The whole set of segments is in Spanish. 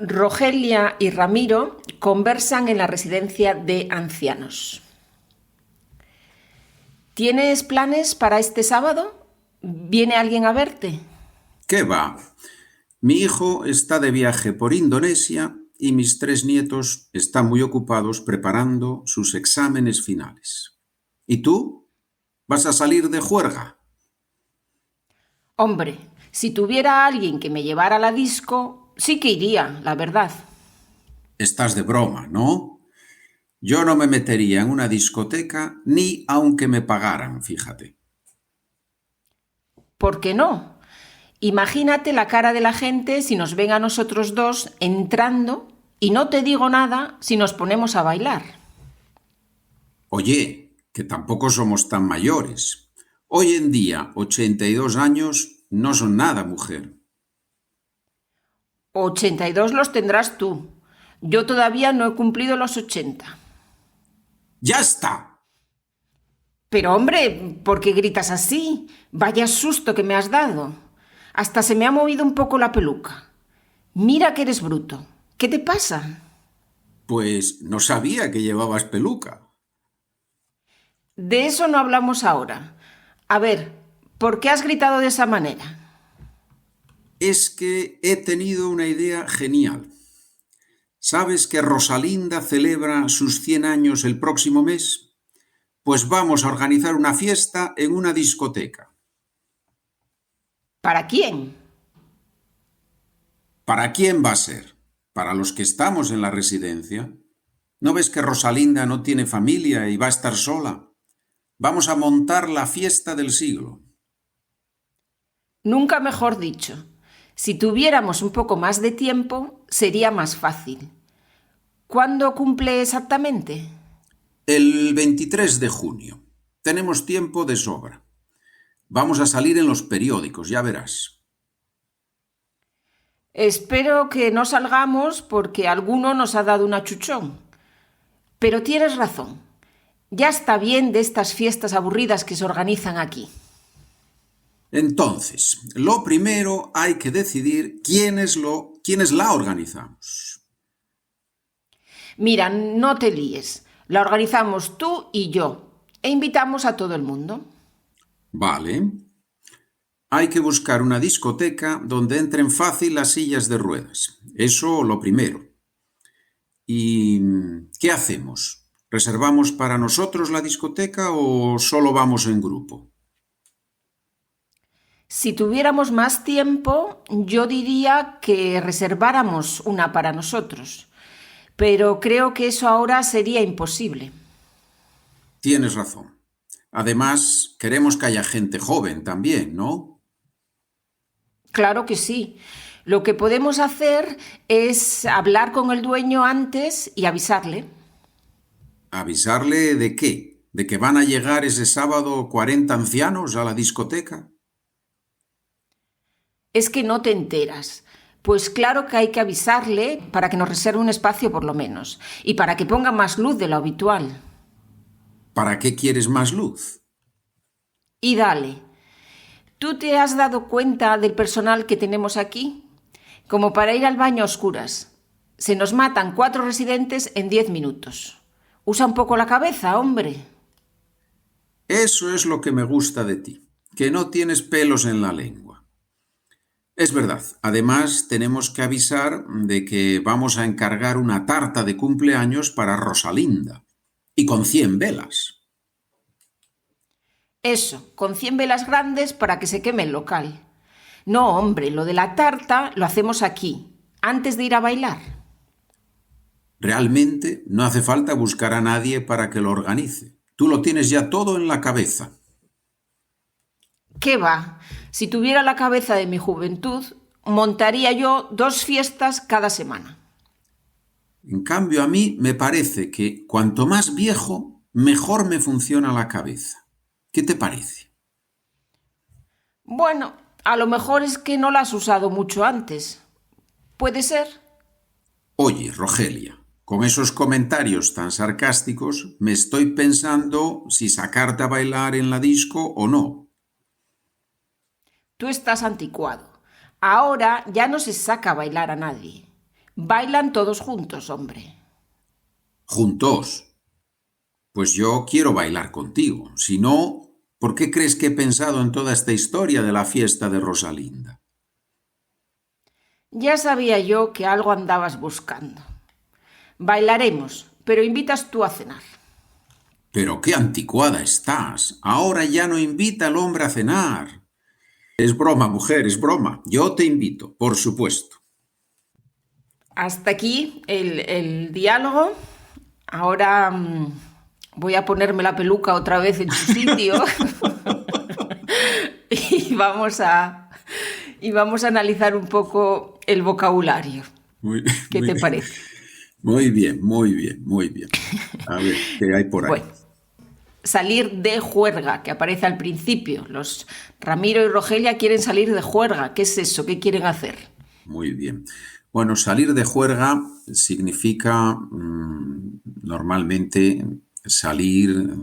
Rogelia y Ramiro conversan en la residencia de ancianos. ¿Tienes planes para este sábado? ¿Viene alguien a verte? ¿Qué va? Mi hijo está de viaje por Indonesia y mis tres nietos están muy ocupados preparando sus exámenes finales. ¿Y tú? ¿Vas a salir de juerga? Hombre, si tuviera alguien que me llevara a la disco, sí que iría, la verdad. Estás de broma, ¿no? Yo no me metería en una discoteca ni aunque me pagaran, fíjate. ¿Por qué no? Imagínate la cara de la gente si nos ven a nosotros dos entrando y no te digo nada si nos ponemos a bailar. Oye, que tampoco somos tan mayores. Hoy en día, 82 años no son nada, mujer. 82 los tendrás tú. Yo todavía no he cumplido los 80. ¡Ya está! Pero hombre, ¿por qué gritas así? Vaya susto que me has dado. Hasta se me ha movido un poco la peluca. Mira que eres bruto. ¿Qué te pasa? Pues no sabía que llevabas peluca. De eso no hablamos ahora. A ver, ¿por qué has gritado de esa manera? Es que he tenido una idea genial. ¿Sabes que Rosalinda celebra sus 100 años el próximo mes? Pues vamos a organizar una fiesta en una discoteca. ¿Para quién? ¿Para quién va a ser? ¿Para los que estamos en la residencia? ¿No ves que Rosalinda no tiene familia y va a estar sola? Vamos a montar la fiesta del siglo. Nunca mejor dicho. Si tuviéramos un poco más de tiempo, sería más fácil. ¿Cuándo cumple exactamente? El 23 de junio. Tenemos tiempo de sobra. Vamos a salir en los periódicos, ya verás. Espero que no salgamos porque alguno nos ha dado un achuchón. Pero tienes razón. Ya está bien de estas fiestas aburridas que se organizan aquí. Entonces, lo primero hay que decidir quiénes la organizamos. Mira, no te líes. La organizamos tú y yo. E invitamos a todo el mundo. Vale. Hay que buscar una discoteca donde entren fácil las sillas de ruedas. Eso lo primero. ¿Y qué hacemos? ¿Reservamos para nosotros la discoteca o solo vamos en grupo? Si tuviéramos más tiempo, yo diría que reserváramos una para nosotros. Pero creo que eso ahora sería imposible. Tienes razón. Además, queremos que haya gente joven también, ¿no? Claro que sí. Lo que podemos hacer es hablar con el dueño antes y avisarle. ¿Avisarle de qué? ¿De que van a llegar ese sábado 40 ancianos a la discoteca? Es que no te enteras. Pues claro que hay que avisarle para que nos reserve un espacio por lo menos y para que ponga más luz de lo habitual. ¿Para qué quieres más luz? Y dale. ¿Tú te has dado cuenta del personal que tenemos aquí? Como para ir al baño a oscuras. Se nos matan 4 residentes en 10 minutos. Usa un poco la cabeza, hombre. Eso es lo que me gusta de ti, que no tienes pelos en la lengua. Es verdad, además tenemos que avisar de que vamos a encargar una tarta de cumpleaños para Rosalinda, y con 100 velas. Eso, con 100 velas grandes para que se queme el local. No, hombre, lo de la tarta lo hacemos aquí, antes de ir a bailar. Realmente no hace falta buscar a nadie para que lo organice. Tú lo tienes ya todo en la cabeza. ¿Qué va? Si tuviera la cabeza de mi juventud, montaría yo 2 fiestas cada semana. En cambio, a mí me parece que cuanto más viejo, mejor me funciona la cabeza. ¿Qué te parece? Bueno, a lo mejor es que no la has usado mucho antes. ¿Puede ser? Oye, Rogelia, con esos comentarios tan sarcásticos, me estoy pensando si sacarte a bailar en la disco o no. Tú estás anticuado. Ahora ya no se saca a bailar a nadie. Bailan todos juntos, hombre. Juntos. Pues yo quiero bailar contigo. Si no, ¿por qué crees que he pensado en toda esta historia de la fiesta de Rosalinda? Ya sabía yo que algo andabas buscando. Bailaremos, pero invitas tú a cenar. Pero qué anticuada estás. Ahora ya no invita al hombre a cenar. Es broma, mujer, es broma. Yo te invito, por supuesto. Hasta aquí el diálogo. Ahora voy a ponerme la peluca otra vez en su sitio y vamos a analizar un poco el vocabulario. ¿Qué te parece? Muy bien, muy bien, muy bien. A ver, ¿qué hay por ahí? Bueno, salir de juerga, que aparece al principio. Los Ramiro y Rogelia quieren salir de juerga. ¿Qué es eso? ¿Qué quieren hacer? Muy bien. Bueno, salir de juerga significa normalmente salir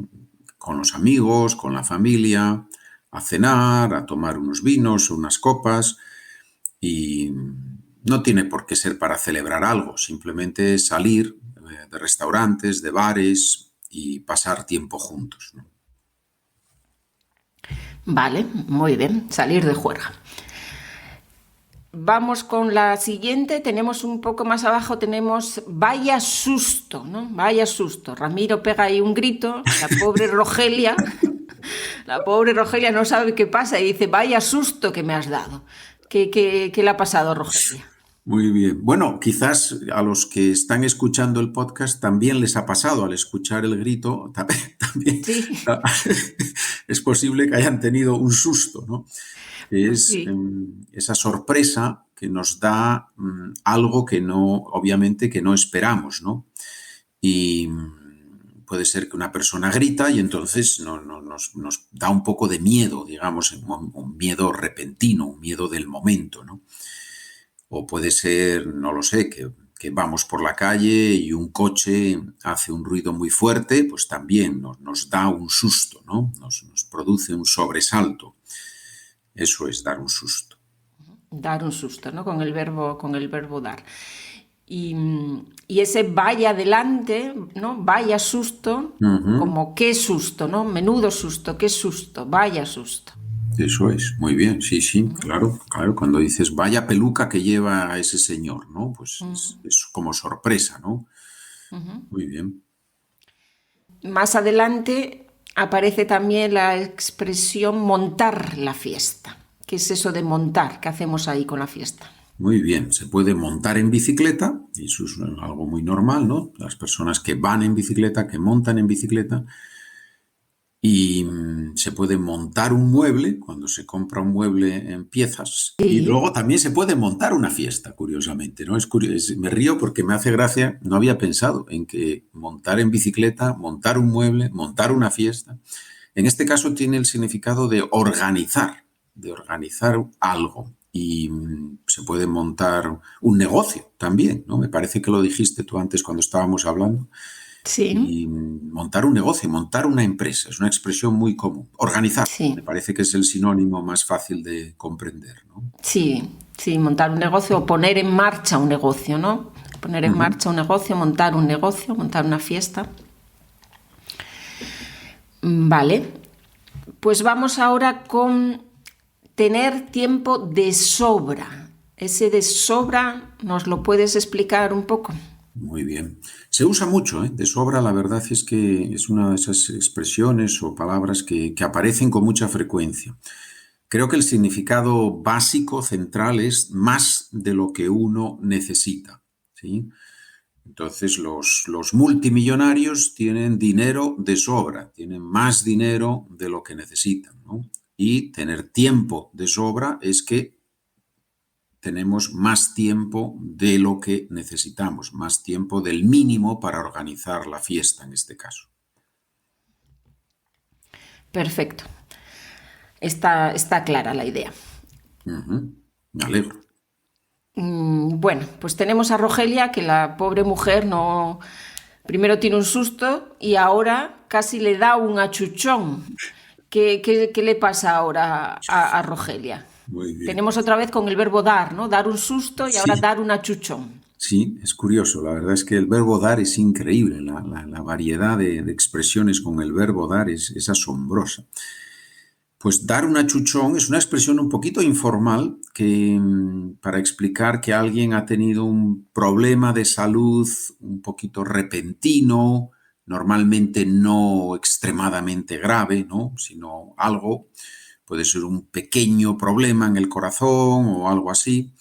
con los amigos, con la familia, a cenar, a tomar unos vinos, unas copas, y no tiene por qué ser para celebrar algo, simplemente salir de restaurantes, de bares y pasar tiempo juntos, ¿no? Vale, muy bien, salir de juerga. Vamos con la siguiente, tenemos un poco más abajo, tenemos vaya susto, ¿no? Vaya susto. Ramiro pega ahí un grito, la pobre Rogelia no sabe qué pasa y dice, vaya susto que me has dado. ¿Qué le ha pasado a Rogelia? Muy bien. Bueno, quizás a los que están escuchando el podcast también les ha pasado al escuchar el grito, también Sí. es posible que hayan tenido un susto, ¿no? Es Sí. esa sorpresa que nos da algo que no, obviamente, que no esperamos, ¿no? Y puede ser que una persona grita y entonces nos da un poco de miedo, digamos, un miedo repentino, un miedo del momento, ¿no? O puede ser, no lo sé, que vamos por la calle y un coche hace un ruido muy fuerte, pues también nos da un susto, ¿no? Nos produce un sobresalto. Eso es dar un susto. Dar un susto, ¿no? Con el verbo dar. Y ese vaya adelante, ¿no? Vaya susto, como qué susto, ¿no? Menudo susto, qué susto, vaya susto. Eso es, muy bien, sí, claro. Cuando dices vaya peluca que lleva a ese señor, ¿no? Pues es como sorpresa, ¿no? Muy bien. Más adelante aparece también la expresión montar la fiesta. ¿Qué es eso de montar? ¿Qué hacemos ahí con la fiesta? Muy bien, se puede montar en bicicleta, y eso es algo muy normal, ¿no? Las personas que van en bicicleta, que montan en bicicleta, y se puede montar un mueble, cuando se compra un mueble en piezas, y luego también se puede montar una fiesta, curiosamente, ¿no? Me río porque me hace gracia, no había pensado en que montar en bicicleta, montar un mueble, montar una fiesta, en este caso tiene el significado de organizar algo. Y se puede montar un negocio también, ¿no? Me parece que lo dijiste tú antes cuando estábamos hablando. Sí. Y montar un negocio, montar una empresa, es una expresión muy común. Organizar, Sí. me parece que es el sinónimo más fácil de comprender, ¿no? Sí, montar un negocio o poner en marcha un negocio, ¿no? Poner en marcha un negocio, montar una fiesta. Vale, pues vamos ahora con tener tiempo de sobra. Ese de sobra, ¿nos lo puedes explicar un poco? Muy bien. Se usa mucho, ¿eh? De sobra, la verdad es que es una de esas expresiones o palabras que aparecen con mucha frecuencia. Creo que el significado básico, central, es más de lo que uno necesita, ¿sí? Entonces, los multimillonarios tienen dinero de sobra, tienen más dinero de lo que necesitan, ¿no? Y tener tiempo de sobra es que tenemos más tiempo de lo que necesitamos, más tiempo del mínimo para organizar la fiesta en este caso. Perfecto. Está clara la idea. Me alegro. Bueno, pues tenemos a Rogelia, que la pobre mujer no... Primero tiene un susto y ahora casi le da un achuchón. ¿Qué le pasa ahora a Rogelia? Muy bien. Tenemos otra vez con el verbo dar, ¿no? Dar un susto y ahora dar un achuchón. Sí, es curioso. La verdad es que el verbo dar es increíble. La variedad de expresiones con el verbo dar es asombrosa. Pues dar un achuchón es una expresión un poquito informal que para explicar que alguien ha tenido un problema de salud un poquito repentino, normalmente no extremadamente grave, ¿no? Sino algo, puede ser un pequeño problema en el corazón o algo así,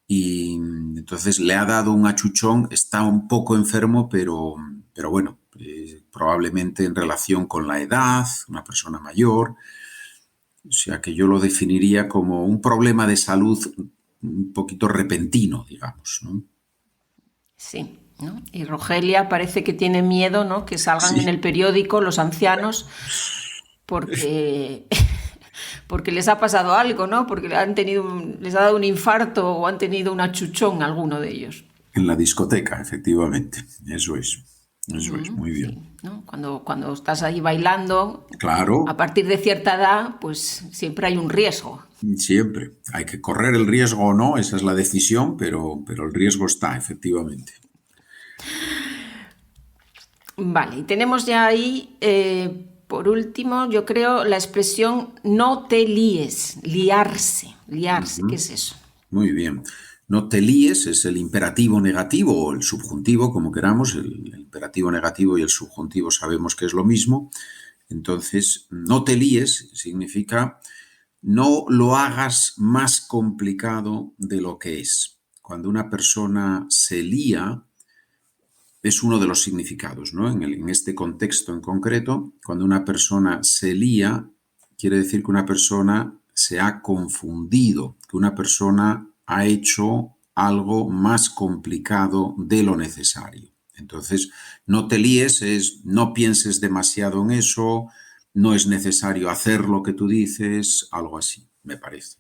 y entonces le ha dado un achuchón, está un poco enfermo, pero bueno, probablemente en relación con la edad, una persona mayor. O sea que yo lo definiría como un problema de salud un poquito repentino, digamos, ¿no? Sí, ¿no? Y Rogelia parece que tiene miedo, ¿no? Que salgan en Sí, el periódico los ancianos porque, porque les ha pasado algo, ¿no? Porque les ha dado un infarto o han tenido un achuchón alguno de ellos. en la discoteca, efectivamente. Eso es. Eso es, muy Sí, bien. ¿no? Cuando estás ahí bailando, a Claro, partir de cierta edad, pues siempre hay un riesgo. siempre. Hay que correr el riesgo o no, esa es la decisión, pero el riesgo está, efectivamente. Vale, y tenemos ya ahí, por último, yo creo, la expresión no te líes, liarse, ¿qué es eso? Muy bien. No te líes es el imperativo negativo o el subjuntivo, como queramos. El imperativo negativo y el subjuntivo sabemos que es lo mismo. Entonces, no te líes significa no lo hagas más complicado de lo que es. Cuando una persona se lía, es uno de los significados, ¿no? En este contexto en concreto, cuando una persona se lía, quiere decir que una persona se ha confundido, que una persona ha hecho algo más complicado de lo necesario. Entonces, no te líes, es no pienses demasiado en eso, no es necesario hacer lo que tú dices, algo así, me parece.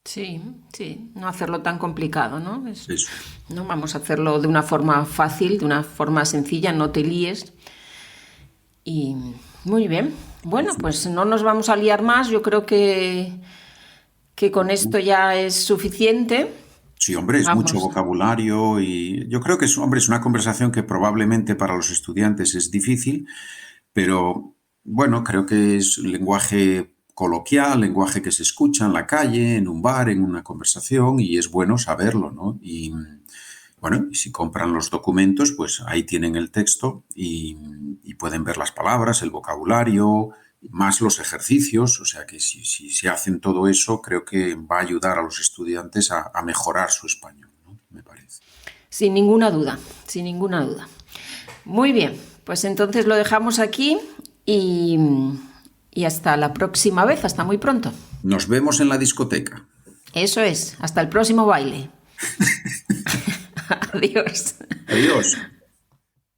Sí, sí, no hacerlo tan complicado, ¿no? Eso. No vamos a hacerlo de una forma fácil, de una forma sencilla, no te líes. Y muy bien. Bueno, pues no nos vamos a liar más. Yo creo que con esto ya es suficiente. Sí, hombre, es mucho Vamos. vocabulario y yo creo que es, hombre, es una conversación que probablemente para los estudiantes es difícil, pero bueno, creo que es lenguaje coloquial, lenguaje que se escucha en la calle, en un bar, en una conversación y es bueno saberlo, ¿no? Y bueno, y si compran los documentos, pues ahí tienen el texto y pueden ver las palabras, el vocabulario, más los ejercicios, o sea que si se hacen todo eso, creo que va a ayudar a los estudiantes a mejorar su español, ¿no? Me parece. Sin ninguna duda, sin ninguna duda. Muy bien, pues entonces lo dejamos aquí y, y hasta la próxima vez, hasta muy pronto. Nos vemos en la discoteca. Eso es, hasta el próximo baile. Adiós. Adiós.